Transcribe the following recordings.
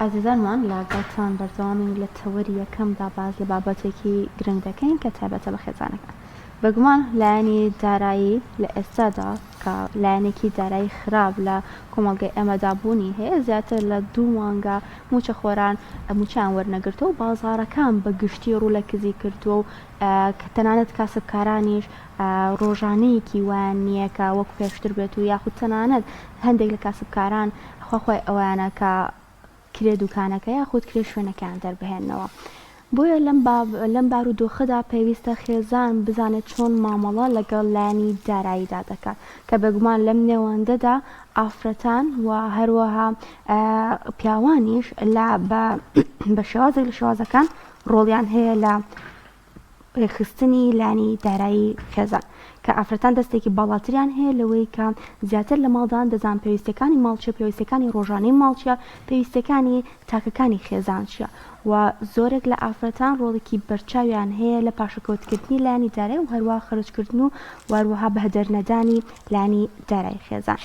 ئازیزانمان لاگەڵتان بەردەوامی لە تەوەری یەکەمدا باز لە بابەتێکی گرنگ دەکەین کە تایبەتە بە خێزانەکان. بەگومان لایەنی دارایی لە ئێستادا کە لایەنێکی دارایی خراپ لە کۆمەڵگەی ئەمەدابوونی هەیە زیاتر لە 2 مانگە موچە خۆران موچیان وەرنەگرتەوە و بازاڕەکان بە گشتی ڕوو لە کزی کردووە و کە تەنانەت کاسبکارانیش ڕۆژانەیەکی وان نییە کە وەک پێشتر بێت و یاخود تەنانەت هەندێک لە کاسبکاران خۆخۆی ئەویانە کە کرێ دوکانەکە یاخود کرێ شوێنەکان دەربهێننەوە. بۆیە لەم بارودۆخەدا پێویستە خێزان بزانێت چۆن مامەڵە لەگەڵ لایەنی داراییدا دەکات کە بەگومان لەم نێوەندەدا ئافرەتان و هەروەها پیاوانیش بە شێوازێک لە شێوازەکان ڕۆڵیان هەیە لە ڕێخستنی لایەنی دارایی خێزان کە ئافرەتان دەستێکی باڵاتریان هەیە لەوەی کە زیاتر لە ماڵدان دەزان پێویستەکانی ماڵچە پێویستەکانی ڕۆژانەی ماڵچە پێویستەکانی تاکەکانی خێزان چیە و زۆرێک لە ئافرەتان ڕۆڵێکی بەرچاویان هەیە لە پاشەکەوتکردنی لایەنی دارایی و هەروە خەرجکردن و واروەها بەهدەرنەدانی لایەنی دارایی خێزان.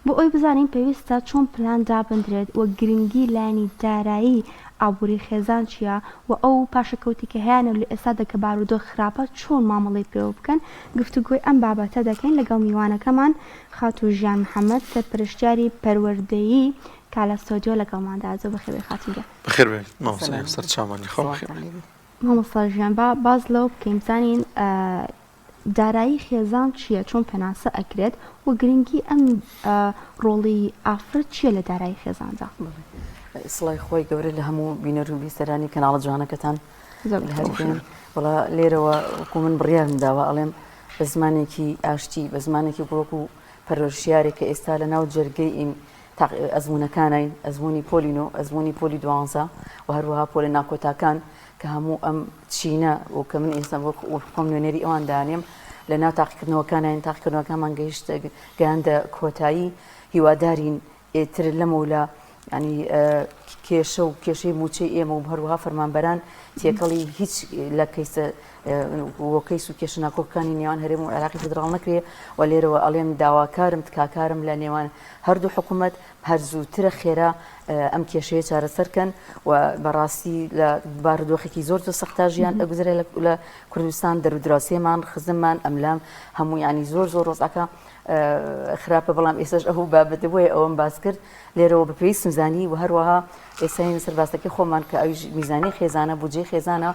بۆ ئەوی بزانین پێویستە چۆن پلان دابدرێت و گرنگی لایەنی دارایی ئابووری خێزان چییە و ئەو پاشەکەوتی کە هیانە لە ئێستا دەکە بارودۆخ خراپە چۆن مامەڵی پێوە بکەن گفتوگۆی ئەم بابەتە دەکەین لەگەڵ میوانەکەمان خاتو ژیان محەممەد سەرپەرشتیاری پەروەردەیی کالە سۆدیۆ لەگەڵماندا زۆر بەخێر خاتونگە بەخێر بێت مامۆستا سەر چاوانی خۆ بەخێر. مامۆستا ژیان باز لەو بکەین بزانین دارایی خێزان چییە چۆن پێناسە ئەکرێت و گرنگی ئەم ڕۆڵی ئافرەت چییە لە دارایی خێزاندا. سڵای خۆی گەورە لە هەموو بینەر و بیستەرانی کەناڵە جوانەکەتان وڵا لێرەوە وەکو من بڕیارم داوە ئەڵێم بە زمانێکی ئاشتی بە زمانێکی بڕۆکو پەرۆشیارێک کە ئێستا لە ناو جەرگەی ئین ئەزمونونەکانین ئەزمموی پۆلینۆ ئەزمموی پۆلی دوانزە و هەروەها پۆلی ناکۆتاکان کە هەموو ئەم چینە و کە من ئێستا خۆم نوێنەری ئەوان دانێم لە ناو تاقیکردنەوەکانین تاقیکردنەوەکانمان گەیاندە کۆتایی هیوادارین ئێتر لەمەولا ینی کێشە و کێشەی موچەی ئێمە و هەروەها فەرمانبەران تێکەڵی هیچ لە کەیسە وەکەیس و کێشە ناکۆکانی نێوان هەرێم و عێراقی فدراڵ نەکرێ و لێرەوە ئەڵێم داواکارم تکاکارم لە نێوان هەردوو حکوومەت هەر زووترە خێرا ئەم کێشەیە چارەسەرکەن و بەڕاستی لە بارودۆخێکی زۆر سەختا ژیان ئەگوزرێ لە کوردستان دەرودراسێمان خزممان ئەملام هەموو ینی زۆر ڕۆژاکە خراپە بەڵام ئێسش ئەو بابەتە بۆیە ئەوەم باس کرد لێرەوە بەپێویستم زانی و هەروەها ئێستاین سەرباسەکەی خۆمان کە ئەوی میزانی خێزانە بودجێ خێزانە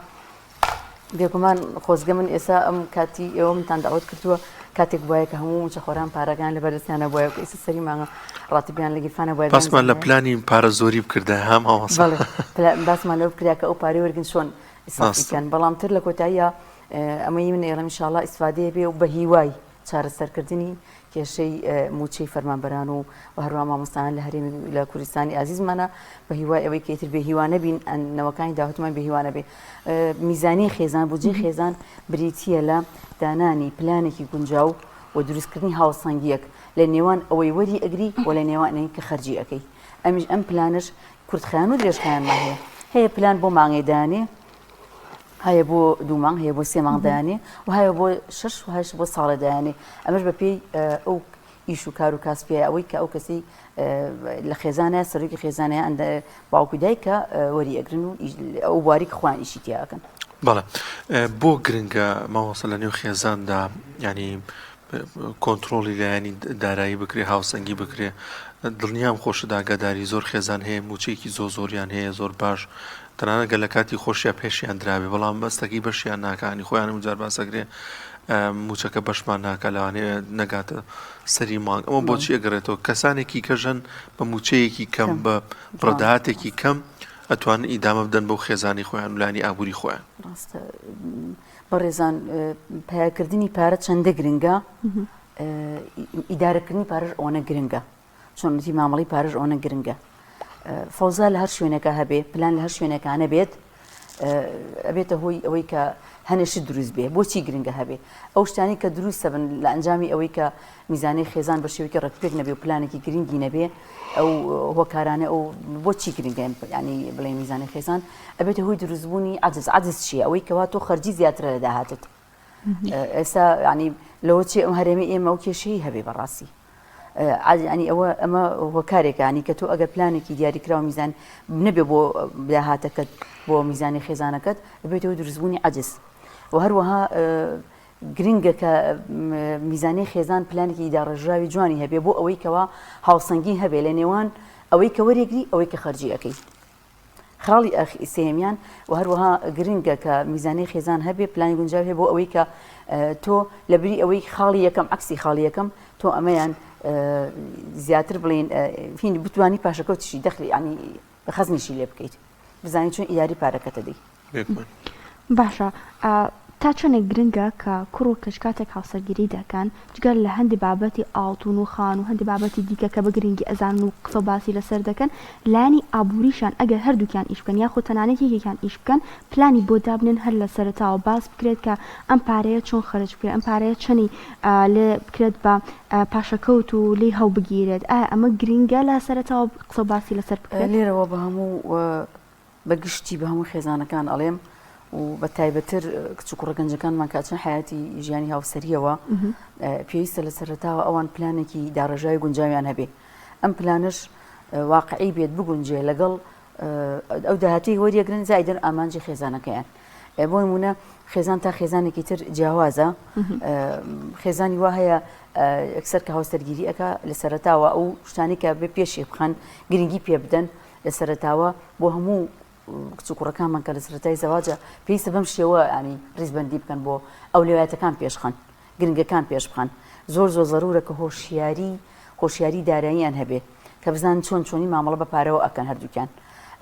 بێگومان خۆزگە من ئێستا ئەم کاتی ئێوە منتان داوت کردووە کاتێک بواە کە هەموو موچە خۆران پارەکان لە بەردەستیانە بواە و ئێستا سەری مانگە ڕاتبیان لە گیرفانە بواە باسمان لە پلانی پارە زۆری بکردە هەم باسمان لەو بکریا کە ئەو پارەی وەرگن چۆن ئیسافیکەن بەڵام تر لە کۆتاییە ئەمەی من ئێڵە ئینشاڵڵا ئیسفادەیە بێ و بە هیوای چارەسەرکردنی کێشەی موچەی فەرمانبەران و هەروە مامۆستایان لە هەرێمی لە کوردستانی ئازیزمانە بە هیوای ئەوەی کە ئیتر بێ هیوانە بین نەوەکانی داهاتمان بێ هیوانە بێ میزانی خێزان بودجێ خێزان بریتیە لە دانانی پلانێکی گونجاو و دروستکردنی هاوسەنگیەک لە نێوان ئەوەی وەری ئەگری و لە نێوانەی کە خەرجی ئەەکەی ئەمیش ئەم پلانش کوردخایان و درێژخایانمان هەیە پلان بۆ مانگێدانێ هەیە بۆ 2 مانگ هەیە بۆ 3 مانگ دایانێ و هەیە بۆ 6 و هەش بۆ ساڵە دایانێ ئەمەش بە پێی ئەو ئیش و کار و کاسپیە ئەوەی کە ئەو کەسی لە خێزانە سەرۆکی خێزانەیە ئەندە باوکو دایکە وەری ئەگرن و ئەو باریک خوان ئیشی تیاکەن. بەڵێ بۆ گرنگە ماوەسە لە نێو خێزاندا ینی کۆنتترۆلی لایەنی دارایی بکرێ هاوسەنگی بکرێ دڵنیام خۆشدا گەداری زۆر خێزان هەیە موچەیەکی زۆریان هەیە زۆر باش تەنانە گە لە کاتی خۆشیە پێشیان درابێ بەڵام بەستەکی بەشیان ناکانی خۆیان وجار باسەگرێ موچەکە بەشمان ناکە لەوانەیە نەگاتە سەری مانگ ئەمە بۆچی ئەگەڕێتەوە کەسانێکی کەژەن بە موچەیەکی کەم بە ڕۆداهاتێکی کەم ئەتوان ئیدامە بدەن بەو خێزانی خۆیان ولانی ئابووری خۆیان. بەڕێزان پیاکردنی پارە چەندە گرنگە ئیدارەکردنی پارەش ئەوەنە گرنگە چۆنەتی مامەڵی پارەش ئەوەنە گرنگە فەوزا لە هەر شوێنەکە هەبێ پلان لە هەر شوێنەکانە بێت ئەبێتە هۆی ئەوەی کە هەنێشت دروست بێ بۆچی گرنگە هەبێ ئەو شتانی کە دروستە بن لە ئەنجامی ئەوەی کە میزانەی خێزان بە شێوەیەکی ڕەتپێک نەبێ و پلانێکی گرنگی نەبێ ئەو هۆکارانە ئەو بۆچی گرنگە ینی بڵێ میزانی خێزان ئەبێتە هۆی دروستبوونی عەجز چییە ئەوەی کەوا تۆ خەرجی زیاترە لە داهاتت ئێستا ینی لەوە چێ ئەم هەرێمی ئێمە ئەو کێشەی هەبێ بەڕاستی ینی ئەمە هۆکارێکە ینی کە تۆ ئەگەر پلانێکی دیاریکراوە میزان نەبێ بۆ داهاتەکەت بۆ میزانی خێزانەکەت بێتەوە دروستبوونی عەجز و هەروەها گرنگە کە میزانی خێزان پلانێکی ئیداڕەژراوی جوانی هەبێ بۆ ئەوەی کەوا هاوسەنگی هەبێ لە نێوان ئەوەی کە وەرێگری ئەوەی کە خەرجی ئەەکەی خاڵی سێمیان و هەروەها گرنگە کە میزانی خێزان هەبێ پلانی گونجاو هەیە بۆ ئەوەی کە تۆ لەبری ئەوەی خاڵی یەکەم عکسی خاڵی یەکەم تۆ ئەمەیان زیاتر بڵێن هین بتوانی پاشەکەوتشی دەخلی ینی خەزمیشی لێ بکەیت بزانین چۆن ئیداری پارەکەتە دی باشە تا چۆنێک گرنگە کە کوڕ و کەش کاتێک هاوسەرگیری دەکەن جگەر لە هەندی بابەتی ئاوتون و خان و هەندی بابەتی دیکە کە بە گرنگی ئەزان و قسە باسی لەسەر دەکەن لانی ئابووریشان ئەگەر هەردووکیان ئیش بکەن یاخۆ تەنانەت یەکێکیان ئیش بکەن پلانی بۆ دابنن هەر لە سەرتاوە باس بکرێت کە ئەم پارەیە چۆن خەرج بکرێت ئەم پارەیە چەنی لێ بکرێت بە پاشەکەوت و لێ هەو بگیرێت ئایا ئەمە گرنگە لە سەرتاوە قسە باسی لەسەر بکرێت لێرەوە بە هەموو بەگشتی بە هەموو خێزانەکان ئەڵێم و بە تایبەتر کچ و کوڕە گەنجەکانمان کاتچەند حیاتی ژیانی هاوسەریەوە پێویستە لە سەرتاوە ئەوان پلانێکی داڕژاوی گونجاویان هەبێ ئەم پلانش واقعی بێت بگونجێ لەگەڵ ئەو داهاتی وەریەگرن زایدن ئامانجی خێزانەکەیان بۆ نمونە خێزان تا خێزانێکی تر جیاوازە خێزانی وا هەیە ئەکسەر کە هاوسەرگیری ئەکا لە سەرتاوە ئەو شتانی کە بێ پێشی بخەن گرنگی پێ بدەن لە سەرتاوە بۆ هەموو کچ و کوڕەکانمان کە لە سەرەتای زەواجە پێویستە بەم شێوە ینی ڕیزبەندی بکەن بۆ ئەولویاتەکان پێشخەن گرنگەکان پێش بخەن زۆر زەرورە کە هۆشیاری داراییان هەبێ کە بزانن چۆنی مامەڵە بە پارەوە ئەکەن هەردووکیان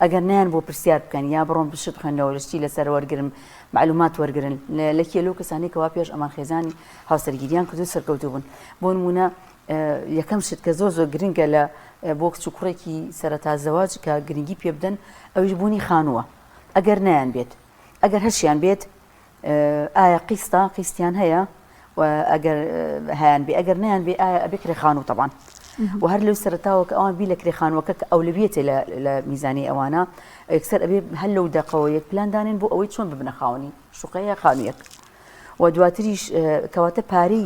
ئەگەر نیان بۆ پرسیار بکەن یا بڕۆن بشت بخەنەوە لەشتی لەسەر وەرگرم معلومات وەرگرن لە کێلو کەسانی کەوا پێش ئەمان خێزانی هاوسەرگیریان کردو سەرکەوتوو بوون بۆ نمونە یەکەم شت کە زۆر گرنگە لە بۆ کچ و کوڕێکی سەرەتا زەواج کە گرنگی پێ بدەن ئەویش بوونی خانووە ئەگەر نیان بێت ئەگەر هەرشیان بێت ئایا قیستیان هەیە و ئەگەر هیان بێ ئەگەر نیان بێ ئایا ئەبێ کرێخانوو تەبان و هەر لەو سەرتاوە کە ئەوان بی لە کرێخانوەکە کە ئەولویەتێ لە میزانی ئەوانە یەکسەر ئەبێ هەر لەو دەقەوە یەک پلاندانێن بۆ ئەوەی چۆن ببنە خاوەنی شوقەیە خانوویەک و دواتریش کەواتە پارەی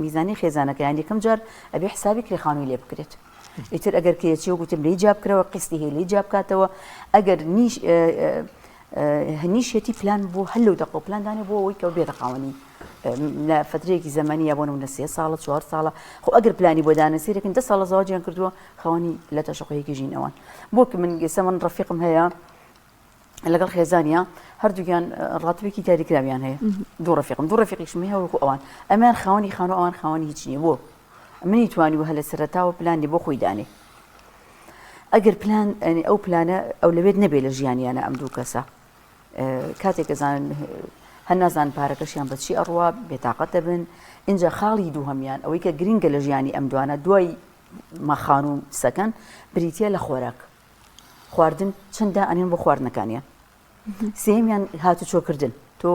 میزانی خێزانەکە یان یەکەم جار ئەبێ حسابی کرێخانووی لێ بکرێت ئیتر ئەگەر کێچی وەگوتم لێی جا بکرەوە قستی هەیە لێی جا بکاتەوە ئەگەر هەنیشەتی پلان بۆ هەر لەو دەقە پلاندانێ بۆ ئەوەی کە بێتە خاوەنی لە فترەیەکی زەمانی بۆ نمونە 3 ساڵە 4 ساڵە خۆ ئەگەر پلانی بۆ دانەسیرەکەن 10 ساڵە زەواجیان کردووە خاوەنی لە تەشەقەیەکی ژین ئەوان بۆ کە من ئێستا من ڕەفیقم هەیە لەگەڵ خێزانیە هەردووکیان ڕاتبێکی دیاریکراویان هەیە دوو ڕەفیقیشم هەیە وەکو ئەوان ئەمان خاوەنی خانوو ئەوان خاوەنی هیچ نییە بۆ منی توانی وە لە سەرەتاوە پلانی بۆ خۆی دانێ ئەگەر پلان ئەو پلانە ئەو لەوێت نەبێ لە ژیانیانە ئەم دوو کەسە کاتێک ئەزانن هەر نازان پارەکەشیان بەچی ئەڕوا بێتاقەتە بن اینجا خاڵی دووهەمیان ئەوەی کە گرنگە لە ژیانی ئەم دوانە دوای مەخان و سەکەن بریتە لە خۆراک خواردن چەندە ئەنێن بۆ خواردنەکانیان سێمیان هاتو چۆکردن تۆ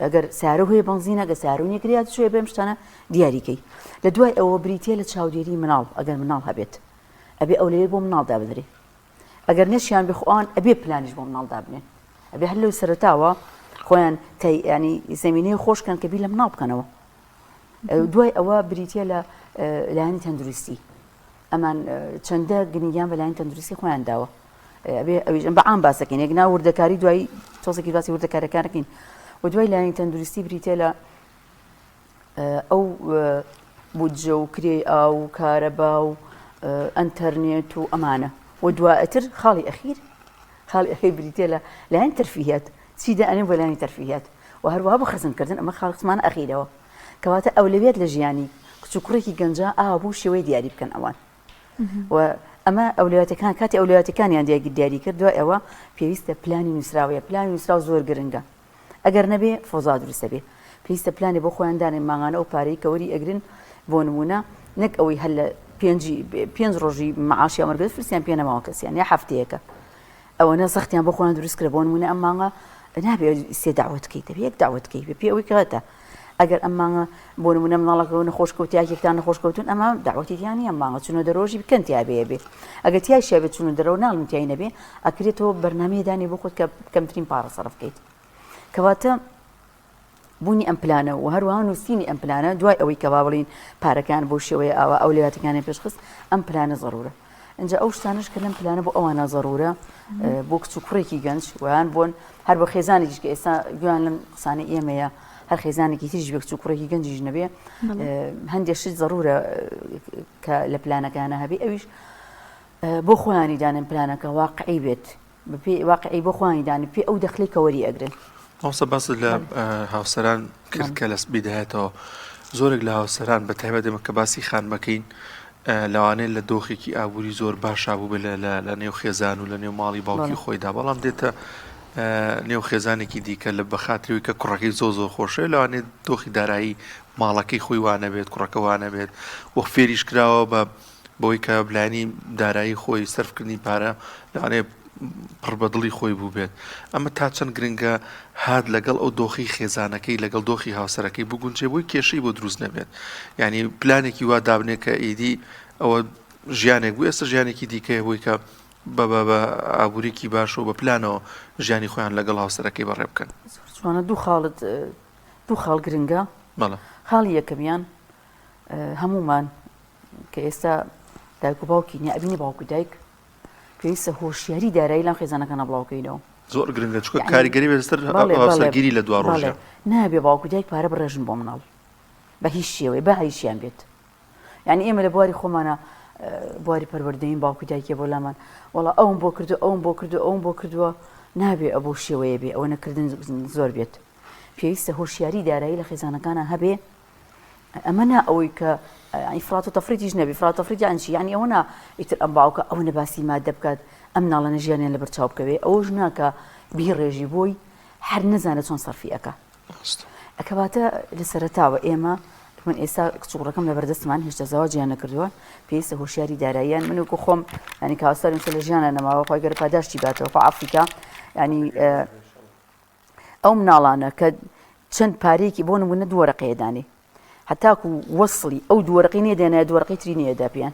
ئەگەر سارە هەیە بنزینە گە سارونی گریات شوێ بێم شتانە دیاریکەی لە دوای ئەوە بریتە لە چاودێری مناڵ ئەگەر مناڵ هەبێت ئەبێ ئەو لێ بۆ مناڵدا بدرێ ئەگەر نەشیان بخۆان ئەبێ پلانیش بۆ مناڵدا بنێن ئەبێ هەر لەو سەرەتاوە خۆیان ینی زەمینەیە خۆشکەن کە بی لە مناڵ بکەنەوە دوای ئەوە بریتە لە لایەنی تەندروستی ئەمان چەندە گرنگیان بە لایەنی تەندروستی خۆیان داوە ئەبێ ئەویش بە عام باسەکەین یەکنا وردەکاری دوای تۆزێکی باسی وردەکارەکانەکەین و دوای لایەنی تەندروستی بریتە لە ئەو بودجە و کرێ ئاو و کارەبا و ئەنتەرنێت و ئەمانە و دواتر خاڵی ئەخیر بریتە لە لایەن تەرفیهات چیدا ئەنێ بۆ لایەنی تەرفیهات و هەروەها بۆ خەزمکردن ئەمە خاڵقسمانە ئەخیرەوە کەواتە ئەولەویەت لە ژیانی کچ و کوڕێکی گەنجە بوو شێوەی دیاری بکەن ئەوان و ئەمە ئەولویاتەکان کاتی ئەولویاتەکانیان دیاری کرد دوای ئەوە پێویستە پلانی نووسراوەیە پلانی نووسراو زۆر گرنگە ئەگەر نەبێ فۆزا دروستە بێ پێویستە پلانی بۆ خۆیان دانێن ماغانە و پارەی کەوەری ئەگرن بۆ نمونە نەک ئەوەی هەر لە 5 ڕۆژی مەعاشی ئەمەرگرت فرسیان پێ نەماوە کەسیان یا هەفتەیەکە ئەوەنە سەختیان بۆ خۆیان دروست کرد بۆ نمونە ئەم مانگە نابێ سێ داوەتکەی دەبێ یەک داوەتکەی بێ پێ ئەوەی کەواتە ئەگەر ئەم مانگە بۆ نمونە مناڵەکەەوە نەخۆشکەوت یەکتان نەخۆشکەوتون ئەمە داوەتیانی ئەم مانگە چونە دەرۆژی بکەن تیا بێ ئەگەر تیای شێبێت چونە دەرەوە ناڵم تیای نەبێ ئەکرێتەوە بەرنامەیە دانی بۆ خۆت کە کەمترین پارە سەرف بکەیت کەواتە بوونی ئەم پلانە و هەروەها نووسینی ئەم پلانە دوای ئەوەی کە با بڵین پارەکان بۆ شێوەیە ئاوا ئەولویاتەکانی پێشخست ئەم پلانە ضرورە اینجا ئەو شتانش کە لەم پلانە بۆ ئەوانە ضرورە بۆ کچ و کوڕێکی گەنج ویان بۆن هەر بۆ خێزانێکیش کە ئێستا گویان لەم قسانە ئێمەیە هەر خێزانێکی تریش بێ کچ و کوڕێکی گەنجیش نەبێ هەندێک شت ضرورە کە لە پلانەکانە هەبێ ئەویش بۆ خۆیانی دانن پلانەکە واقعی بێت واقعی بۆ خۆیانی دانی پێ ئەو دەخلی کە وەری ئەگرن ئەوسە باس لە هاوسەران کرد کە لەس بیداهێتەوە زۆرێک لە هاوسەران بە تایبەت ئێمە کە باسی خانمەکەین لەوانەیە لە دۆخێکی ئابووری زۆر باشا بوو بێ لە نێو خێزان و لە نێو ماڵی باوکی خۆیدا بەڵام دێتە نێو خێزانێکی دیکە لە بەخاتریەوەی کە کوڕەکەی زۆر خۆشێ لەوانێت دۆخی دارایی ماڵەکەی خۆی وانە بێت کوڕەکە وانە بێت وەک فێریش کراوە بە بۆی کە بلانی دارایی خۆی سەرفکردنی پارە لەوانەیە پڕ بەدڵی خۆی بوو بێت ئەمە تا چەند گرنگە هات لەگەڵ ئەو دۆخی خێزانەکەی لەگەڵ دۆخی هاوسەرەکەی بگونجێ بۆی کێشەی بۆ دروست نەبێت یعنی پلانێکی وا دابنێ کە ئیدی ئەوە ژیانێک بوو ئێستا ژیانێکی دیکەیە بۆی کە بە ئابوووریکی باش و بە پلانەوە ژیانی خۆیان لەگەڵ هاوسەرەکەی بەڕێ بکەن چۆنە دوو خاڵ گرنگە خاڵی یەکەمیان هەمومان کە ئێستا دایک و باوکی نییە ئەبینی باوکو دایک پێویستە هۆشیاری دارایی لەم خێزانەکانە بڵاوکەینەوە زۆر گرنگە چکە کاریگەری بەستەر هاوسەرگیری لە دوا ڕۆژە نابێ باوکو دایک پارە بڕێژن بۆ مناڵ بە هیچ شێوەیە بە هیچیان بێت یعنی ئێمە لە بواری خۆمانە بواری پەروەردەین باوکو دایکێ بۆ لامان وەڵا ئەوم بۆ کردو ئەوم بۆ کردو ئەوم بۆ کردووە نابێ ئەو بۆ شێوەیە بێ ئەوە نەکردن زۆر بێت پێویستە هۆشیاری دارایی لە خێزانەکانە هەبێ ئەمە نا ئەوەی کە ئیفرات و تەفریتیش نەبی ئیفرات و تەفریت یان چی یعنی ئەوە نا ئیتر ئەم باوکە ئەو نەباسی مادە بکات ئەم ناڵەنە ژیانیان لەبەر چاو بکەوێ ئەوەش ناکە بیڕێژی بۆی هەر نەزانێت چۆن سەرفی ئەکە ئەکەواتە لە سەرەتاوە ئێمە من ئێستا کچوڕەکەم لە بەردەستمان هێشتا زەواجیان نەکردووە پێویستە هۆشیاری داراییان من وەکو خۆم ینی کاوسەرم لە ژیانە نەماوە خۆی گەر پاداشتی باتەوە خۆ ئەفریقا ینی ئەو مناڵانە کە چەند پارەیەکی بۆ نمونە دووەرەقەیە دانی هەتاکو وەصلی ئەو دووەرەقەی نێدێنە دووەرەقەی تری نێدا پێیان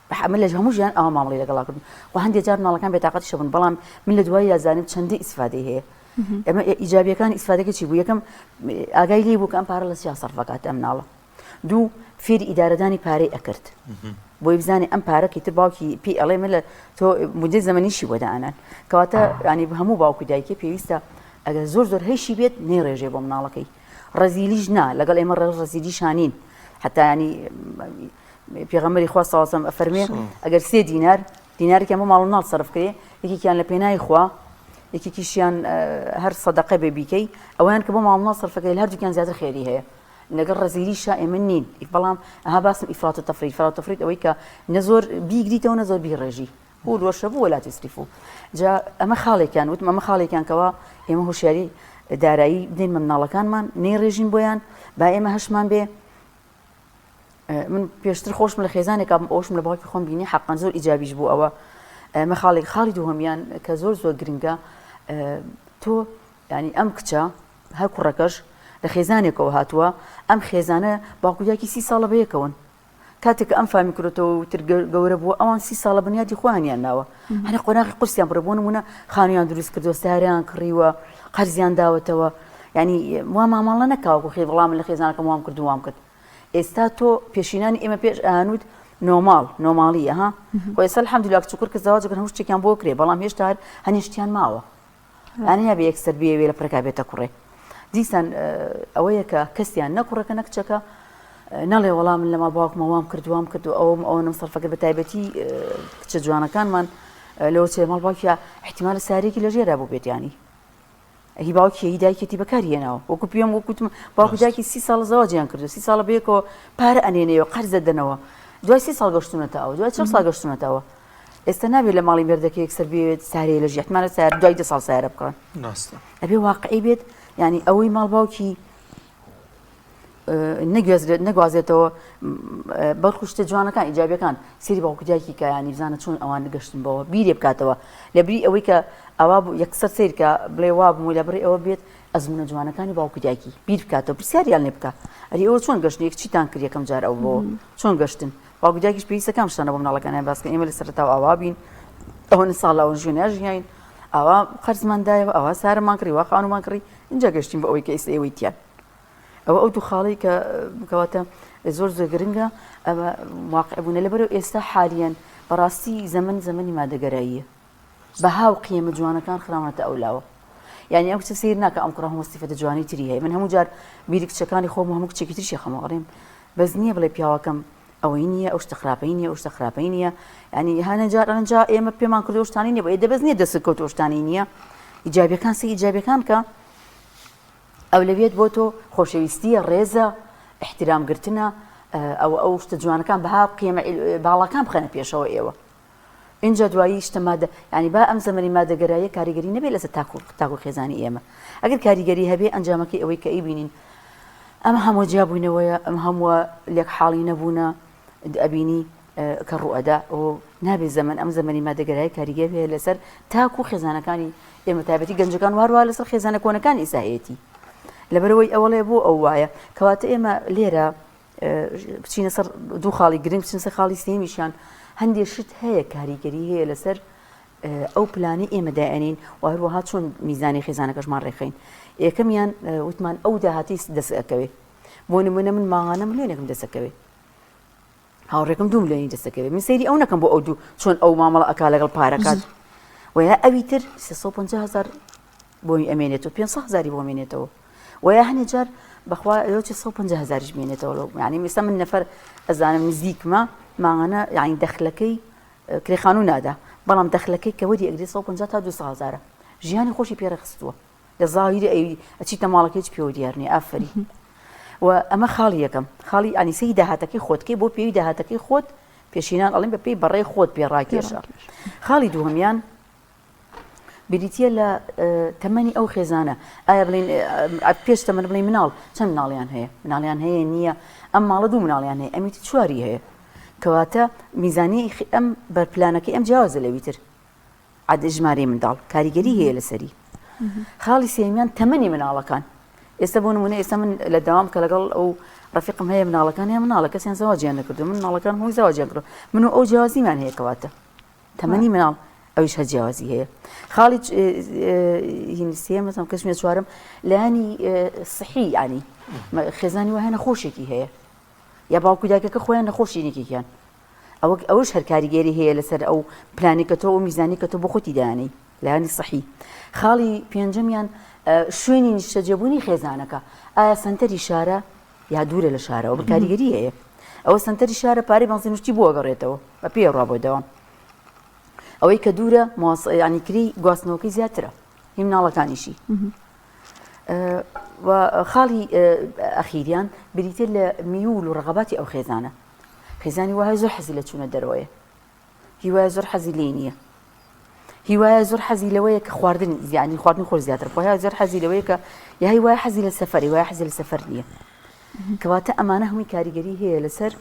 بەحمل لە هەموو ژیان ئەوە مامەڵی لەگەڵاکردن و هەندێک جار مناڵەکان بێتاقەتی شەبن بەڵام من لە دوای یازانم چەندی ئیسفادەی هەیە ئەمە ئیجابیەکانی ئیسفادەکە چی بوو یەکەم ئاگای لێ بوو کە ئەم پارە لە چیا سەرفەکات ئەم مناڵە دوو فێری ئیدارەدانی پارەی ئەکرد بۆی بزانێ ئەم پارەکەی تر باوکی پێی ئەڵێ من لە تۆ مودەی زەمەنیشی وەدانان کەواتە ینی هەموو باوکی دایکێ پێویستە ئەگەر زۆر هەیشی بێت نێڕێژێ بۆ مناڵەکەی ڕەزیلیش نا لەگەڵ ئێمە ڕەزیلی شانین حتا ینی پێغەمبەری خوا سەڵڵەهو عەلەیهی وسەلەم ئەفەرمێ ئەگەر 3 دینارێکی ئەمە ماڵ و مناڵ سەرف کرێ یەکێکیان لە پێناوی خوا یەکێکیشیان هەر سەدەقە بێ بیکەی ئەویان کە بۆ ماڵ و مناڵ سەرفەکەی هەردووکیان زیاتر خێری هەیە لەگەڵ ڕەزیلیشە ئێمە نین بەڵام ئەها باسم ئیفرات و تەفریط ئیفرات و تەفریط ئەوەی کە نە زۆر بیگریتەوە نە زۆر بیڕێژی بۆ لۆشە بوو وەلا تسریفو جا ئەمە خاڵێکیان وتم ئەمە خاڵێکیان کەوا ئێمە هۆشیاری دارایی بدەین مناڵەکانمان نێڕێژین بۆیان با ئێمە هەشمان بێ من پێشتر خۆشم لە خێزانێکا ئەوشم لە باوکی خۆم بینی حەقەن زۆر ئیجابیش بوو ئەوە ئەمە خاڵی دووهەمیان کە زۆر گرنگە تۆ ینی ئەم کچە هەر کوڕەکەش لە خێزانێکەوە هاتووە ئەم خێزانە باوکوداکی 30 ساڵە بەیەکەون کاتێک ئەم فامی کرێتەوە تر گەورە بووە ئەوان 30 ساڵە بنیادی خۆیانیان ناوە هەنێ قۆناغی قورسیان بڕە بۆ نمونە خانوویان دروست کردووە ساریان کڕیوە قەرزیان داوەتەوە ینی وا ماماڵە نەکاوەکو خێ وەڵام لە خێزانەکەم وام کرد و وام کرد ئێستا تۆ پێشینانی ئێمە پێش ئاهانوت نۆماڵیە ها خۆ ئێستا الحەمدولیا کچووکر کە زەواجەکەن هەموو شتێکیان بۆ کرێ بەڵام هێشتا هەنیشتیان ماوە ئەنیا بە یەکسەر بێوێ لە پرەکا بێتە کوڕێ دیسان ئەوەیە کە کەسیان نەکوڕەکە نەکچەکە نەڵێ وەڵام لە ماڵ باوکمە وام کرد ئەوە نم سەرفەکە بە تایبەتی کچە جوانەکانمان لەوە چێ ماڵ باوکیە احتیمالە سارێکی لە ژێرا بوو بێت ینی هی باوکی هی دایکێتی بەکارهێناوە وەکو پێم وەکوتم باوکو دایکی 30 ساڵ زەواجیان کردو 30 ساڵە بەیەکەوە پارە ئەنێنەوە قەرز دەدەنەوە دوای 30 ساڵ گەشتونەتەوە دوای 40 ساڵ گەشتونەتەوە ئێستا نابێت لە ماڵی مێردەکە یەکسەر بێت سارێ لە ژێر احتیمالە سار دوای 2 ساڵ سارە بکەن ئەبێ واقعی بێت ینی ئەوەی ماڵ باوکی نەگوازێتەوە بەڵکو شتە جوانەکان ئیجابیەکان سری باوکو دایکی کە ینی بزانە چۆن ئەوان گەشتن بەوە بیرێ بکاتەوە لە بری ئەوەی کە ئەوا یەکسەر سیرکە بڵێ وا بوو لە بڕی ئەوە بێت ئەزمونە جوانەکانی باوکو دایکی بیر بکاتەوە پرسیاریان لێ بکە ئەری ئەوە چۆن گەشتن یەک چیتان کرد یەکەم جار ئەو بۆ چۆن گەشتن باوکو دایکیش پێویستە کام شتانە بۆ مناڵەکانیان باسکە ئێمە لە سەرەتاوە ئاوا بین ئەوە ساڵاوە ژوێنە ژیاین ئاوا قەرزماندایەوە ئەوە سارەمان کڕی وا خانومان کڕی اینجا گەشتین بە ئەوەی کە ئێستا ئێوەی تیان ئەو دوو خاڵی کە بکەواتە زۆر زۆر گرنگە ئەمە واقع بوونە لەبەرەوە ئێستا حالیان بەڕاستی زەمەنی مادەگەراییە بە هاو قیمە جوانەکان خراونەتە ئەولاوە یعنی ئەو کچە سیر ناکە ئەم کوڕە هەموو سیفەتە جوانی تری هەیە من هەموو جار بیری کچەکانی خۆم هەموو کچێکی تریشی خەمەڵێم بەس نییە بڵێ پیاوەکەم ئەوەی نییە ئەو شتە خراپەی نییە ئەو شتە خراپەی نییە ینی هەنەجار ئەنجا ئێمە پێمان کردو شتانی نییە بۆ ئێ دەبەز نییە دەسکەوت شتانی نییە ئیجابیەکان سی ئیجابیەکان کە ئەو لەوێت بۆ تۆ خۆشەویستیە ڕێزە احترامگرتنە ئەو شتە جوانەکان بەها قیمە باڵەکان بخەنە پێشەوە ئێوە اینجا دوایی شتە مادە ینی با ئەم زەمەنی مادەگەراییە کاریگەری نەبێت لەسەر تاکو خێزانی ئێمە ئەگەر کاریگەری هەبێ ئەنجامەکەی ئەوەی کە ئەیبینین ئەمە هەموو جیابووینەوەیە ئەم هەمووە لێک حاڵی نەبوونە ئەبینی کە ڕوئەدا ئەو نابێت زەمن ئەم زەمەنی مادەگەرایی کاریگەر هەیە لەسەر تاکو خێزانەکانی ئێمە تایبەتی گەنجەکان وارووا لەسەر خێزانە کۆنەکان ئیساهەیەتی لەبەرەوەی ئەوەڵێ بۆ ئەو وایە کەواتە ئێمە لێرە بچینە سەر دوو خاڵی گرنگ بچین سەر خاڵی سێمیشیان هەندێک شت هەیە کاریگەری هەیە لەسەر ئەو پلانی ئێمە دائێنین و هەروەها چۆن میزانی خێزانەکەشمان ڕێخین یەکەمیان وتمان ئەو داهاتی دەسەکەوێ بۆ نمونە من ماغانە ملیۆنێکم دەسەکەوێ هاوڕێکم 2 ملیۆنی دەسەکەوێ من سەیری ئەو نەکەم بۆ ئەو دوو چۆن ئەو مامەڵە ئەکا لەگەڵ پارەکات ویا ئەوی تر 350,000 بۆی ئەمێنێتەوە 500,000 بۆ ئەمێنێتەوە ویا هەنێ جار بەخوا ئەوە 150,000 بێنێتەوە یعنی ئێستا من نەفەر ئەزانم نزیکمە ماغانە یعنی دەخلەکەی کرێخانوو نادا بەڵام دەخلەکەی کە وەری ئەگری 150 تا 200,000 ژیانی خۆشی پێرەخستووە لە زاهیری ئەوی ئەچیتە ماڵەکەی هیچ پێوە دیار نییە ئافری و ئەمە خاڵی یەکەم خاڵی ئەنی سەی داهاتەکەی خۆتکەی بۆ پێوی داهاتەکەی خۆت پێشینان ئەڵێن بە پێی بەڕێی خۆت پێڕاکێشە خاڵی دووهەمیان بریتە لە تەمەنی ئەو خێزانە ئایا بڵین پێش تەمەن بڵین مناڵ چەند مناڵیان هەیە مناڵیان هەیە نییە ئەم ماڵە 2 مناڵیان هەیە ئەمیتی چواری هەیە کەواتە میزانی ئەم بەرپلانەکەی ئەم جیاوازە لەویتر عادە ژمارەی منداڵ کاریگەری هەیە لەسەری خاڵی سێمیان تەمەنی مناڵەکان ئێستا بۆ نمونە ئێستا من لە داوام کە لەگەڵ ئەو ڕەفیقم هەیە مناڵەکان هەیە مناڵە کەسیان زەواجیان نەکردو من مناڵەکان هەمووی زەواجیان کردو من و ئەو جیاوازیمان هەیە کەواتە تەمەنی مناڵ ئەویش هە جیاوازی هەیە خاڵی هینی سێم مەسەڵەن کەسمێ چوارم لایانی سحی ینی خێزانی وایە نەخۆشێکی هەیە یا باوکو دایکەکە خۆیان نەخۆشینێکیان ئەوش هەر کاریگەری هەیە لەسەر ئەو پلانی کە تۆ و میزانی کە تۆ بۆ خۆتی دایانەی لایانی سەحی خاڵی پێنجەمیان شوێنی نیشتەجێبوونی خێزانەکە ئایا سنتەری شارە یا دوورە لە شارەوە بە کاریگەری هەیە ئەوە سنتەری شارە پارەی بەنزینوشتی بۆ ئەگەڕێتەوە بە پێ ڕوا بۆ دەوام ئەوەی کە دوورە ینی کری گواستنەوەکەی زیاترە هی مناڵەکانیشی و خاڵی ئەخیریان بریتە لە میول و ڕغەباتی ئەو خێزانە خێزانی وایە زۆر حەزی لە چوونە دەرەوەیە هیوایە زۆر حەزی لێ نییە هیوایە زۆر حەزی لەوەیە کە خواردن یعنی خواردنی خۆر زیاتر وایە زۆر حەزی لەوەیە کە یا هیوایە حەزی لە سەفەری وایە حەزی لە سەفەر نییە کەواتە ئەمانە هەمووی کاریگەری هەیە لەسەر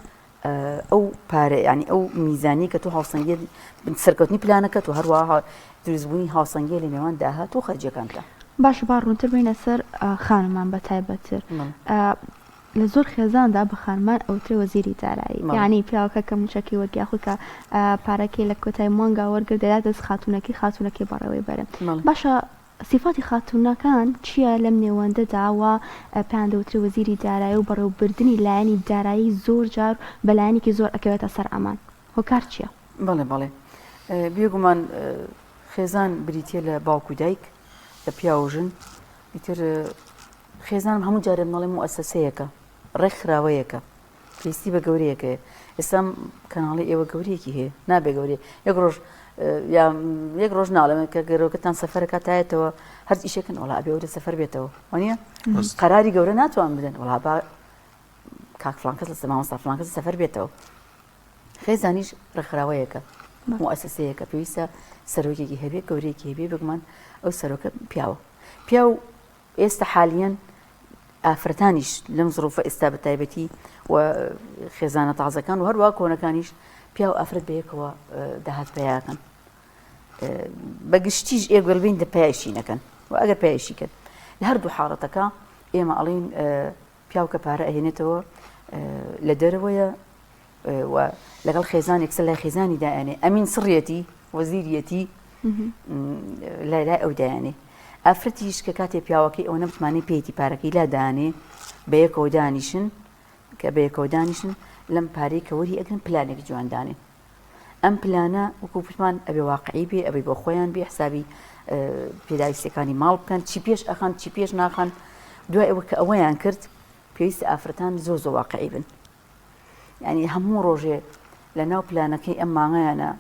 ئەو پارە ینی ئەو میزانی کە تۆ هاوسەنگێ سەرکەوتنی پلانەکە تۆ هەروەها دروستبوونی هاوسەنگێ لە نێوان داهات و خەرجیەکانتە باش با ڕوونتر بینە سەر خانمان بە تایبەتر لە زۆر خێزاندا بە خانمان ئەوترێ وەزیری دارایی یعنی پیاوەکە کە موچەکەی وەرگیاخۆی کە پارەکەی لە کۆتای مانگا وەرگرت دەدات دەست خاتونەکەی بەڕێوەی بەرە باشە صفاتی خاتونەکان چییە لەم نێوەندەدا و پێیان دەوترێ وەزیری دارایی و بەڕێوەبردننی لایەنی دارایی زۆر جار بەلایەنێکی زۆر ئەکەوێتە سەر ئەمان هۆکار چییە؟ بەڵێ بەڵێ بێگومان خێزان بریتە لە باوکو دایک لە پیاوژن ئیتر خێزانم هەموو جارە مەڵێ موەسسەسەیەکە ڕێکخراوەیەکە پێویستی بە گەورەیەکە ئێستا کەناڵی ئێوە گەورەیەکی هەیە نابێ گەورەیە یەک ڕۆژ ناڵێمە کە گەرەوەکەتان سەفەرەکە تایەتەوە هەر ئیشەکەن وڵا ئەبێ ئەوە سەفەر بێتەوە وانە قەراری گەورە ناتوان بدەن وڵا با کاک فڵان کەس لە مامۆستا فڵان کەس سەفەر بێتەوە خێزانیش ڕێکخراوەیەکە موەسسەیەکە پێویستە سەرۆکێکی هەبێ گەورەیەکی هەبێ بگومان ئەو سەرۆکە پیاو ئێستا حالیان ئافرەتانیش لەم زڕوفە ئێستا بە تایبەتی و خێزانە تازەکان و هەروە کۆنەکانیش پیا و ئافرەت بەیەکەوە داهات پیاکەن بەگشتیش ئێگوێڵبین دە پایشی نەکەن و ئەگەر پایشی کرد لە هەردوو حاڵەتەکە ئێمە ئەڵین پیاو کە پارە ئەهێنێتەوە لە دەرەوەیە و لەگەڵ خێزانێک سەر لای خێزانی دایانێ ئەمین سڕێتی وەزیریەتی لای ئەو دایانێ ئافرەتیش کە کاتێ پیاوەکەی ئەو نەمتمانی پێیتی پارەکەی لا دانێ بەیەکەوە دانیشن کە بەیەکەوە دانیشن لەم پارەی کە وەری ئەگرن پلانێکی جواندانێن ئەم پلانە وەکوپمان ئەبێ واقعی بێ ئەبێ بۆ خۆیان بێ حسابی پێداویستەکانی ماڵ بکەن چی پێش ئەخەن چی پێش ناخەن دوای ئەوە کە ئەوەیان کرد پێویستە ئافرەتان زۆر واقعی بن یعنی هەموو ڕۆژێ لە ناو پلانەکەی ئەم مانگەیانە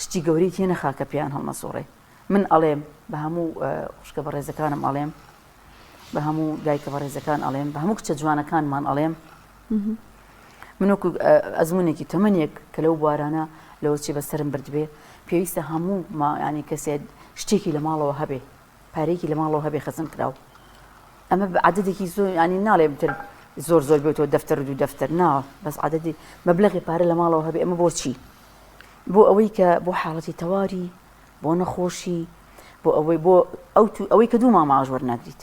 شتی گەورەی تێ نەخا کە پێیان هەڵمەسوڕێ من ئەڵێم بە هەموو خوشکە بەڕێزەکانم ئەڵێم بە هەموو دایکە بەڕێزەکان ئەڵێم بە هەموو کچە جوانەکانمان ئەڵێم من وەکو ئەزمونێکی تەمەنێک کە لەو بوارانە لەوە چی بەسرم بردبێ پێویستە هەموو ینی کەسێ شتێکی لە ماڵەوە هەبێ پارەیەکی لە ماڵەوە هەبێ خەزم کراوە ئەمە عددێکی زۆر ینی ناڵێ بتر زۆر بێتەوە دەفتەر و دەفتەر نا بەس عددی مەبلەغی پارە لە ماڵەوە هەبێ ئەمە بۆ چی بۆ ئەوەی کە بۆ حاڵەتی تەواری بۆ نەخۆشی بۆ ئەوەی کە دوو ماماژ وەرناگریت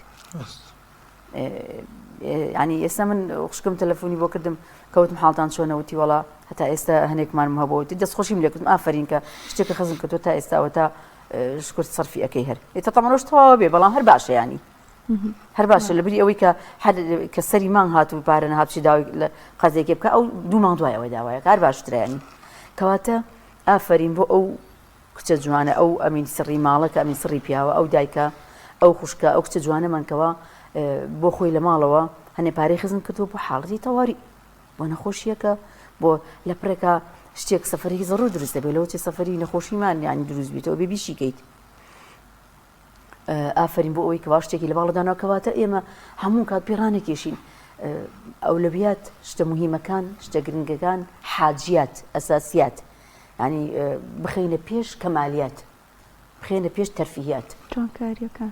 ینی ئێستا من خوشکم تەلەفۆنی بۆ کردم کەوتم حاڵتان چۆنەوتی وەڵا هەتا ئێستا هەنێکمانم هەبەوەتی دەستخۆشیم لێ کردم ئافرین کە شتێکە خەزم کە تۆ تا ئێستاوە تا شکرت سەرفی ئەەکەی هەر ئێتا تەمەنەوەش تەواوە بێ بەڵام هەر باشە ینی هەر باشە لەبری ئەوەی کە سەری مانگ هاتوو پارە نەهاتچی داوای لە قەزێکی بکە ئەو دوو مانگ دوایەوەی داوایە هەر باشترە ینی کەواتە ئافرین بۆ ئەو کچە جوانە ئەو ئەمین سڕی ماڵەکە ئەمین سڕی پیاوە ئەو دایکە ئەو خوشکە ئەو کچە جوانەمانکەوە بۆ خۆی لە ماڵەوە هەنێ پارەی خزم کردووە بۆ حاڵەتی تەواری بۆ نەخۆشیەکە بۆ لە پرێکە شتێک سەفەرێکی زەڕۆ دروست دەبێت لەوە چێ سەفەری نەخۆشیمان ینی دروست بیتەوە بێ بیشیکەیت ئافرین بۆ ئەوەی کەوا شتێکی لە باڵدانەوە کەواتە ئێمە هەموو کات پێڕانێکێشین ئەولەویات شتە مهمەکان شتە گرنگەکان حاجیات ئەساسیات ینی بخەینە پێش کەمالیات بخێنە پێش تەرفیهات جوانکاریەکان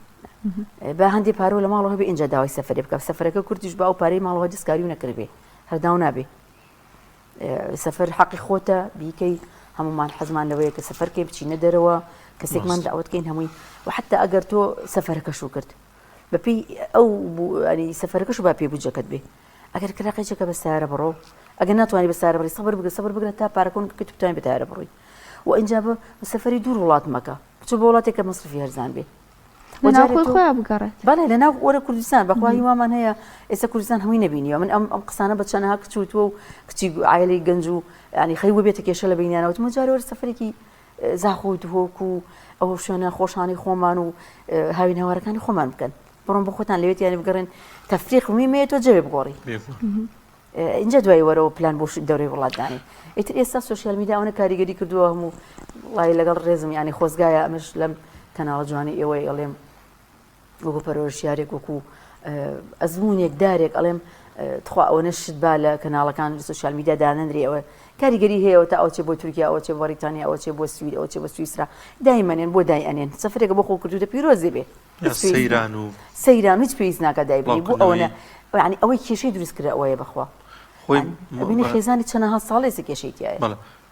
بە هەندێک پارۆ لە ماڵەوە بێ ئینجا داوای سەفەرێ بکە سەفەرەکە کورتیش بە ئەو پارەی ماڵەوە دەستکاری و نەکردبێ هەرداو نابێ سەفەر حەقی خۆتە بیکەی هەمومان حەزمان لەوەیە کە سەفەرکەی بچینە دەرەوە کەسێکمان داوەتکەین هەمووی و حتا ئەگەر تۆ سەفەرەکەشو کرد بەپێی ئەو سەفەرەکەش با پێ بوجەکەت بێ ئەگەر کراقێکێکە بە سیارە بڕۆ ئەگەر ناتوانانی بە سیارە بڕی سەبر بگرە تا پارەکۆن کە توانین بەتیارە بڕۆی و ئینجا بە سەفەری دوور وڵات مەکە بچۆ بە وڵاتێک کە مەصرفی هەرزان بێ خۆیان بگەڕێت بەڵێ لە ناو وەرە کوردستان بەخوای وامان هەیە ئێستا کوردستان هەمووی نەبینیەوە من ئەم قسانە بە چەندەها کچوتووە و کچی عایلەی گەنج و ینی خەی وەبێتە کێشە لە بینیانەوە مجارە وەرە سەفەرێکی زاخۆت هۆکو ئەو شوێنە خۆشانی خۆمان و هاوین هەوارەکانی خۆمان بکەن بڕۆن بە خۆتان لەوێت یانی بگەڕێن تەفریق میمێتەوە جەوێ بگۆڕی اینجا دوای وەرەوە پلان بۆ دەورەی وڵاتدانی ئیتر ئێستا سوشیال میدیا ئەوە کاریگەری کردووە هەموو وڵی لەگەڵ ڕێزم ینی خۆزگایە ئەمەش لەم کەناڵە جوانی ئێوەی ئەڵێم وەکو پەرۆشیارێک وەکو ئەزمونێک دارێک ئەڵێم تخوا ئەوە نەشت با لە کەناڵەکان سوشیال میدیا دانەندری ئەوە کاریگەری هەیەەوە تا ئەو چێ بۆ تورکیا ئەوە چێ بەریتانیا ئەوە چێ بۆ سوید ئەوە چێ بە سویسرا دایمەنێن بۆ دای ئەنێن سەفرێکە بۆ خۆ کردوتە پیرۆزێ بێ سەیران هیچ پێویست ناکە دایبی بۆ ئەوە ینی ئەوەی کێشەی دروست کرا ئەوەیە بخوا بینی خێزانی چەندەها ساڵێسە کێشەی تایە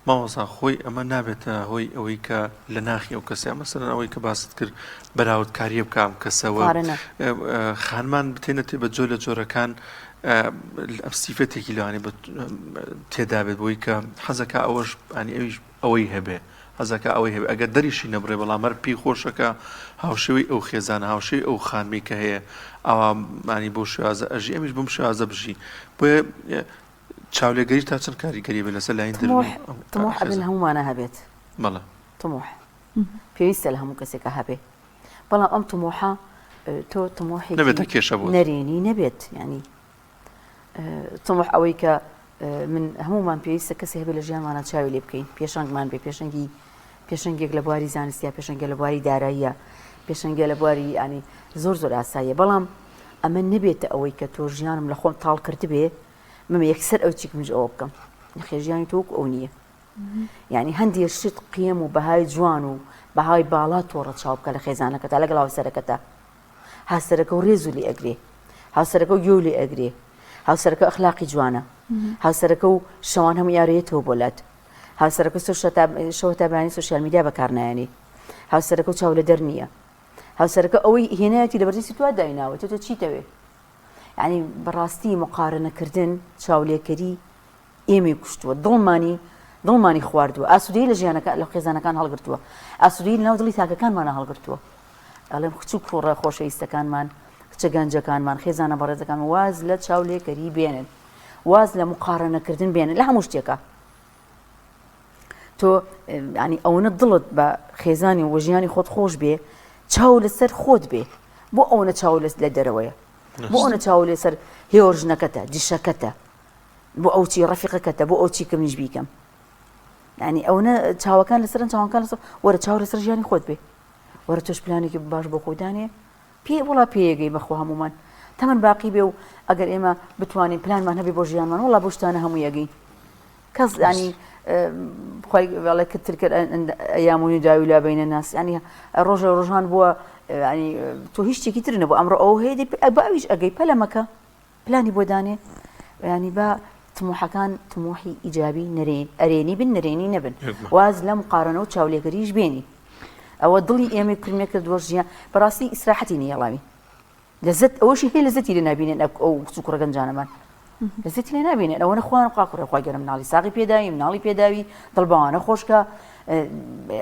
ماوەسا خۆی ئەمە نابێتە هۆی ئەوەی کە لە ناخی ئەو کەسە مەسەرەن ئەوەی کە باست کرد بەراوردکاریە بکەم کەسەوە خانمان بتێنێتێ بە جۆ لە جۆرەکان ئەم سیفەتێکی لەوانێ تێدا بێت بۆی کە حەزەکە ئەوەش ئەوەی هەبێ حەزەکە ئەوەی هەبێ ئەگەر دەریشی نەبڕێ بەڵام هەر پێی خۆشەکە هاوشێوەی ئەو خێزانە هاوشەی ئەو خانمی کە هەیە ئەوانی بۆ شێوازە ئەژی ئەمیش بم شێوازە بژی بۆیە چاولێگەری تا چەند کاریگەری بێ لەسەر لاین تمۆح ئەبن هەمومانە هەبێت بەڵێ تمۆح پێویستە لە هەموو کەسێکە هەبێ بەڵام ئەم تمۆحە تۆ تمۆحی نەبێتە کێشە بوو نەرێنی نەبێت ینی تمۆح ئەوەی کە من هەمومان پێویستە کەسی هەبێت لە ژیانمانە چاوی لێ بکەین پێشەنگمان بێ پێشەنگێک لە بواری زانستیە پێشەنگە لە بواری داراییە پێشەنگە لە بواری ینی زۆر ئاساییە بەڵام ئەمە نەبێتە ئەوەی کە تۆ ژیانم لە خۆم تاڵ کرد بێ مەمە یەکسەر ئەو چیکمش ئەوە بکەم نەخێژیانی تۆکو ئەو نییە یعنی هەندێک شت قیەم و بەهای جوان و بەهای باڵا تۆڕە چاو بکە لە خێزانەکەتا لەگەڵ هاوسەرەکەتا هاوسەرەکە و ڕێز و لێ ئەگرێ هاوسەرەکە و گوێ لێ ئەگرێ هاوسەرەکە ئەخلاقی جوانە هاوسەرەکە و شەوان هەموو یاڕێتەوە بۆلات هاوسەرەکە شەوە تابانی سوشیال میدیا بەکارنایێنێ هاوسەرەکە و چاو لە دەر نییە هاوسەرەکە ئەوەی هێنایەتی لە بەرزی توا دایناوە تۆ چیتەوێ ینی بەڕاستی مقارنەکردن چاولێکەری ئێمەی کوشتووە دڵمانی خواردووە ئاسوودەی لە ژیانەکە لە خێزانەکان هەڵگرتووە ئاسوودەی لەناو دڵی تاکەکانمانە هەڵگرتووە ئەڵێم کچ و کوڕە خۆشەویستەکانمان کچە گەنجەکانمان خێزانە بەڕێزەکان واز لە چاولێکەری بێنن واز لە مقارنەکردن بێنن لە هەموو شتێکە تۆ ینی ئەوەنە دڵت بە خێزانی و ژیانی خۆت خۆش بێ چاو لەسەر خۆت بێ بۆ ئەوەنە چاو لە دەرەوەیە بۆ ئەوەنە چاو لەسەر هێوەژنەکەتە دیشەکەتە بۆ ئەو چی ڕەفیقەکەتە بۆ ئەو چی کە منیش بیکەم ینی ئەوەنە چاوەکان لەسەرن چاوەکان لەسەر وەرە چاو لەسەر ژیانی خۆت بێ وەرە تۆش پلانێکی باش بۆ خۆدانێ پێ وڵا پێیەگەی بەخۆ هەمومان تەمەەن باقی بێ و ئەگەر ئێمە بتوانین پلانمان هەبێ بۆ ژیانمان وڵا بۆ شتانە هەموو یەگەین کەس ینی خۆی وڵێ کتر کرد ئەیامونی داوی لا بینە ناس ینی ڕۆژە ڕۆژان بووە ینی تۆ هیچ شتێکی تر نەبوو ئەمڕۆ ئەو هەیە باویش ئەگەی پەلەمەکە پلانی بۆ دانێ ینی با تموحەکان تموحی ئیجابی ئەرێنی بن نەرێنی نەبن واز لە مقارنە و چاولێگەریش بێنی ئەوە دڵی ئێمە کرمێ کردووە ژیان بەڕاستی ئیسراحەتی نیە وەڵامی لەزەت ئەوەشی هەیە لەزەتی لێ نابینێن ئەو سوکوڕە گەنجانەمان لەزەتی لێ نابینێن ئەوەنە خوان قاقڕێ خوا گەرم مناڵی ساقی پێداوی مناڵی پێداوی دڵباوانە خۆشکە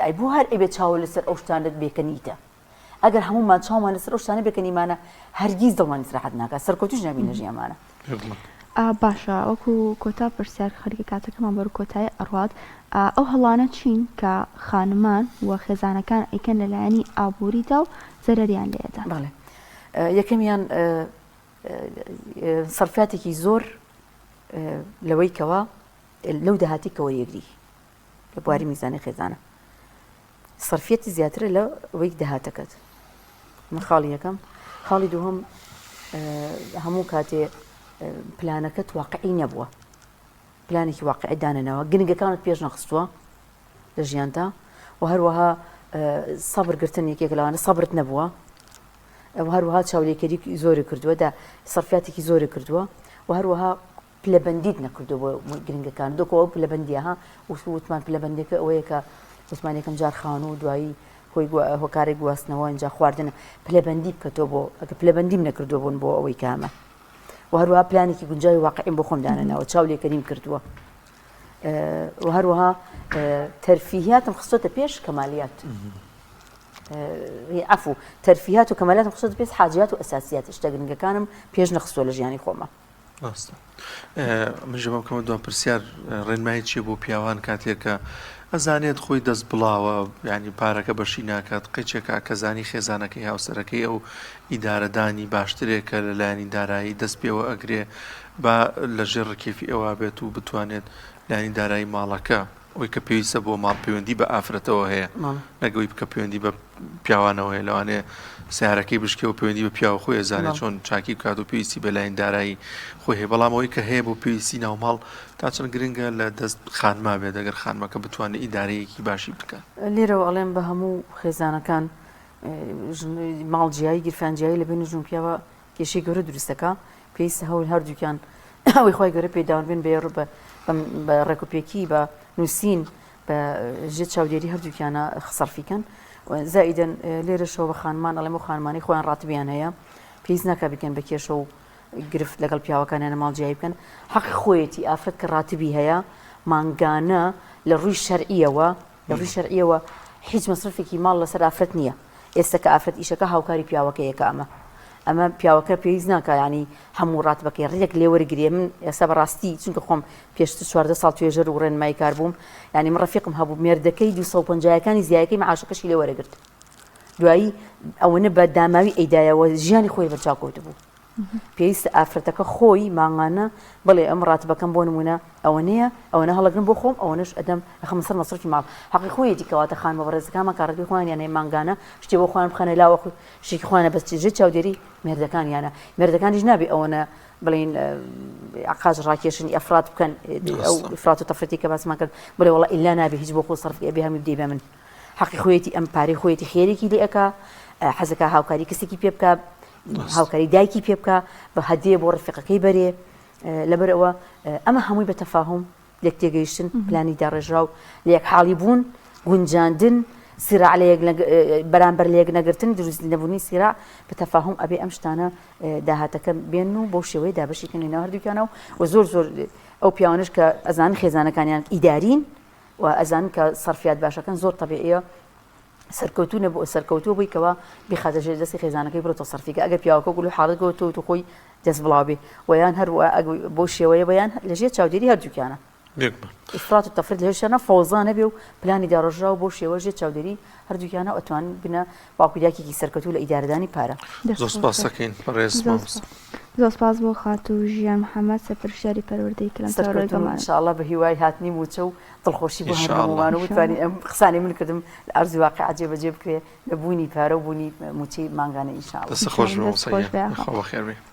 ئەی بۆ هەر ئەبێت چاوە لەسەر ئەو شتانت بێکەنیتە ئەگەر هەمومان چاومان لەسەر ئەو شتانە بێکەنیمانە هەرگیز دڵمان ئیسراحەت ناکات سەرکەوتوش نابینە ژیانمانە باشە وەکو کۆتا پرسیار خەریکە کاتەکەمان بەرو کۆتایی ئەڕوات ئەو هەڵانە چین کە خانمان و خێزانەکان ئەیکەن لەلایەنی ئابووریدا و زەرەریان لێدا بەڵێ یەکەمیان سەرفاتێکی زۆر لەوەی کەوە لەو داهاتی کەوە یەگری لە بواری میزانی خێزانە سەرفێتی زیاترە لە ئەوەی داهاتەکەت من خاڵی یەکەم خاڵی دووهەم هەموو کاتێ پلانەکەت واقعی نەبووە پلانێکی واقعی دانەنەوە گرنگەکانت پێش نەخستووە لە ژیانتا و هەروەها سەبرگرتن یەکێک لەوانە سەبرت نەبووە و هەروەها چاولێکەری زۆری کردووە دا سەرفاتێکی زۆری کردووە و هەروەها پلەبەندیت نەکردووە بۆ گرنگەکان دۆکەوە پلەبەندیەها وتمان پلەبەندێکە ئەوەیە کە وتمان یەکەم جار خاون و دوایی خۆی هۆکارێک گواستنەوە اینجا خواردنە پلەبەندی بکەتەوە بۆ ئەگە پلەبەندیم نەکردووە بوون بۆ ئەوەی کامە و هەروەها پلانێکی گونجاوی واقعیم بۆ خۆم دانەنەوە چاولێکەریم کردووە و هەروەها تەرفیهاتم خستۆتە پێش کەمالیات عفو تەرفیهات و کەمالیاتم خستۆتە پێش حاجیات و ئەساسیات شتە گرنگەکانم پێش نەخستووە لە ژیانی خۆمە ڕاستە من ژەمە بکەمە دوام پرسیار ڕێنمایی چیە بۆ پیاوان کاتێکە ئەزانێت خۆی دەست بڵاوە ینی پارەکە بەشی ناکات قیچێکە کەزانی خێزانەکەی هاوسەرەکەی ئەو ئیدارەدانی باشترێکە لەلایەنی دارایی دەست پێوە ئەگرێ با لەژێر ڕکێفی ئەوە بێت و بتوانێت لایەنی دارایی ماڵەکە ئەوی کە پێویستە بۆ ماڵ پەیوەندی بە ئافرەتەوە هەیە نەگەوەی بکە پەیوەندی بە پیاوانەوە هەیە لەوانەیە سیارەکەی بشکێ و پەیوەندی بە پیاوە خۆی ئەزانێت چۆن چاکی بکات و پێویستی بە لایەن دارایی خۆی هەیە بەڵام ئەوەی کە هەیە بۆ پێویستی ناوماڵ تا چەند گرنگە لە دەست خانما بێت ئەگەر خانمەکە بتوانێت ئیدارەیەکی باشی بکات لێرەوە ئەڵێم بە هەموو خێزانەکان ماڵجیایی گیرفانجیایی لە بین ژوون پیاوە کێشەی گەورە دروستەکە پێویستە هەول هەردووکیان ئەوەی خۆی گەورە پێداون بێن بە ڕێکوپێکی بە نووسین بە ژێ چاودێری هەردووکیانە خسەرفیکەن زائیدەن لێرەشەوە بە خانمان ئەڵێم و خانمانی خۆیان ڕاتبیان هەیە پێویست ناکا بکەن بە کێشە و گرفت لەگەڵ پیاوەکانیانە ماڵجیایی بکەن حەقی خۆیەتی ئافرەت کە ڕاتبی هەیە مانگانە لە ڕووی شەرعیەوە هیچ مەسرفێکی ماڵ لەسەر ئافرەت نییە ئێستا کە ئافرەت ئیشەکە هاوکاری پیاوەکەیەکە ئەمە پیاوەکە پێویست ناکە ینی هەموو ڕاتبەکەی ڕێک لێوەرگرێ من ئێستا بەڕاستی چونکە خۆم پێشتر 14 ساڵ توێژەر و ڕێنمای کار بووم ینی من ڕەفیقم هەبوو مێردەکەی 250ەکانی زیایەکەی معاشەکەشی لێوەرەگرت دوایی ئەوەنە بە داماوی ئەیدایەوە ژیانی خۆی بەرچاوکەوت بوو پێویستە ئافرەتەکە خۆی ماغانە بڵێ ئەم ڕاتبەکەم بۆ نمونە ئەوەنە هەڵەگرن بۆ خۆم ئەوەنەش ئەدەم ئەخەمە سەر مەسرفی ماڵ حەقی خۆیەتی کەواتە خانمە بەڕێزەکانمان کارڕەتی خۆیان یانەی مانگانە شتێ بۆ خۆیان بخەنە لاوە شتێکی خۆیانە بەس ژێر چاودێری مێردەکانیانە مێردەکانیش نابێ ئەوەنە بڵین عقاج ڕاکێشنی ئەفراد بکەن ئەو ئفرات و تەفرەتی کە باسمان کرد بڵێ وەڵا ئیلا نابێ هیچ بۆ خۆ سەرفی ئەبێ هەمووی بدەی بە من حەقی خۆیەتی ئەم پارەی خۆیەتی خێرێکی لێ ئەکا حەزەکە هاوکاری کەسێکی پێ بکە هاوکاری دایکی پێ بکە بە هەدیە بۆ ڕفیقەکەی بەرێ لەبەرەوە ئەمە هەمووی بە تەفاهم لێک تێگەیشتن پلانی داڕێژراو لە یەک حاڵی بوون گونجاندن سیراع بەرامبەر لە یەک نەگرتن دروست نەبوونی سیراع بە تەفاهم ئەبێ ئەم شتانە داهاتەکە بێن و بۆ شێوەیە دابەشیکردن لەناو هەردووکیانەوە و زۆر ئەو پیاوانش کە ئەزان خێزانەکانیان ئیدارین و ئەزان کە سەرفیات باشەکەن زۆر تەبیعیە سەرکەوتو نەبوو سەرکەوتوو بووی کەەوە بخاتەژێ دەستی خێزانەکەی بڕۆ تەسەرفیکە ئەگە پیاوەکە گوڵ و حاڵەتەوە تو خۆی دەست بڵاوێ ویان هەروە بۆ شێوەیە بەیان لەژێر چاودێری هەردووکیانە ئیفرات و تەفرەت لەژێشانە فەوزانە بێ و پلانی داڕژرا و بۆ شێوەژێ چاودێری هەردووکیانە ئەتوان بنە باکووداکێکی سەرکەوتو لە ئیدارەدانی پارە زۆر سپاسەکەین بەڕێز مامۆستا زۆر سپاس بۆ خات و ژیان محەممەد سەرپرشتیاری پەروەردەی کلەم ئینشاءالله بە هیوای هاتنی موچە و دڵخۆشی بۆ هەمومان و بتوانین ئەم قسانی من کردم لە ئەرزی واقع جێبەجێ بکرێ لە بوونی پارە و بوونی موچەی مانگانە ئینشاءالله دەست خۆش بێ خۆ بەخێر بێ